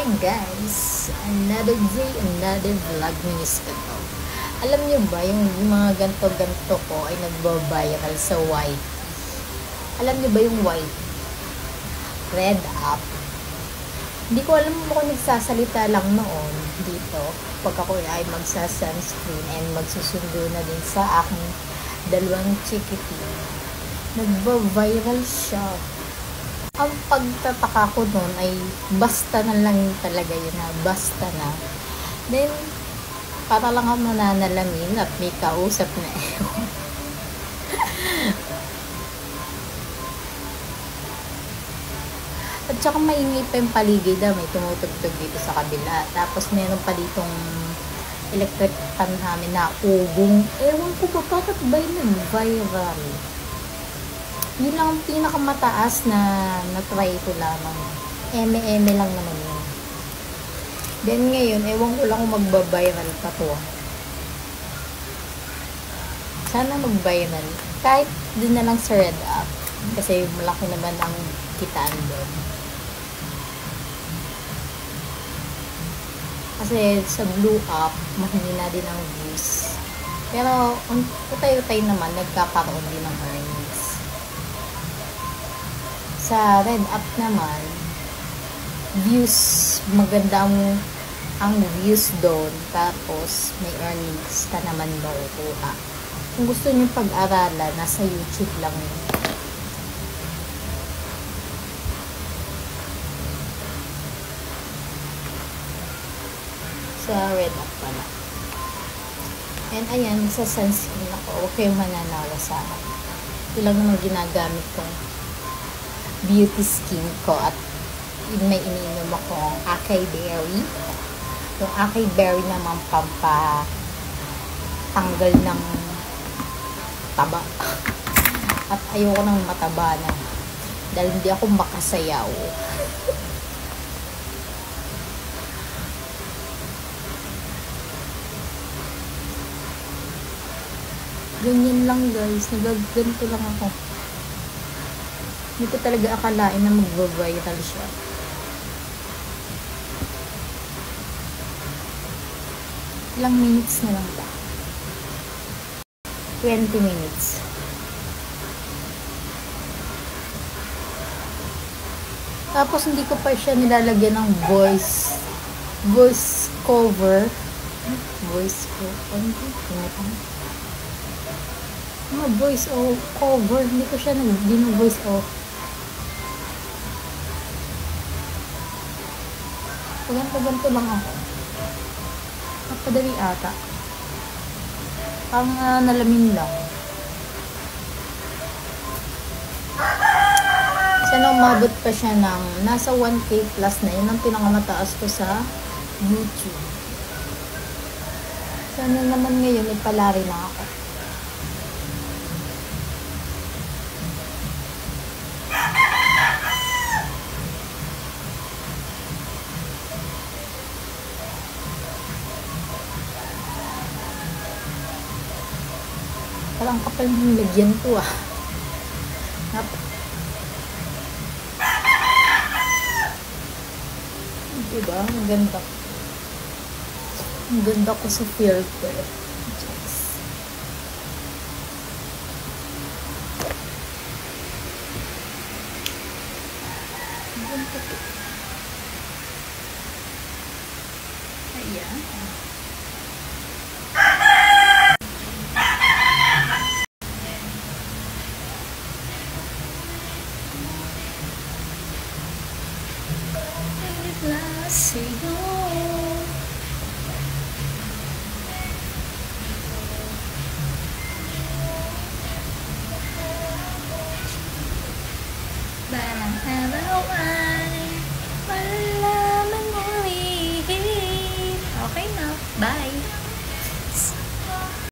Ayan guys, another day, another vlogmas ito. Alam nyo ba, yung mga ganto-ganto ko ay nagbabiral sa white. Alam nyo ba yung white? Red up. Hindi ko alam kung nagsasalita lang noon dito pag ako ay magsa-sunscreen and magsusundo na din sa aking dalawang chikiting. Nagbabiral siya. Ang pagtataka ko noon ay basta na lang talaga yun na, basta na. Then, para lang ako nananalamin at may kausap na ewan. At saka maingay pa yung paligid, may tumutugtog dito sa kabila. Tapos meron pa ditong electric fan namin na ugong. Ewan ko ba, bakit ba yun viral? Yun lang ang pinakamataas na na-try ko lamang. Eme-eme lang naman yun. Then ngayon, ewan ko lang kung magbabiral pa to. Sana magbiral. Kahit din na lang sa red up. Kasi malaki naman ang kitaan doon. Kasi sa blue up, mahina din ang views. Pero, utay-utay naman, nagkakaroon din ng earnings. Sa red up naman, views, maganda ang views doon, tapos may earnings ka naman makukuha. Kung gusto niyo pag-aralan, nasa YouTube lang yun. Sa red up pala. And ayan, sa sunscreen ako, huwag kayong mananawa sa akin. Ito lang naman ginagamit kong beauty skin ko at may iniinom akong acai berry. Yung acai berry naman pampatanggal ng taba. At ayoko nang mataba na dahil hindi ako makasayaw. Ganyan lang guys, nagaganto lang ako. Hindi ko talaga akalain na magbabiral siya. Ilang minutes na lang ba? 20 minutes. Tapos hindi ko pa siya nilalagyan ng voice cover. Voice cover. Voice cover. Hindi ko siya voice off. Ganto lang ako. Napadali ata. Pang nalamin lang. Sana umabot pa siya ng nasa 1K plus na. Yun ang pinakamataas ko sa YouTube. Sana naman ngayon ipalari na ako. Parang kapal ng lagyan ko diba? Ang ganda. Ang ganda ko sa filter. Yes. Ang ganda ko. Ayan.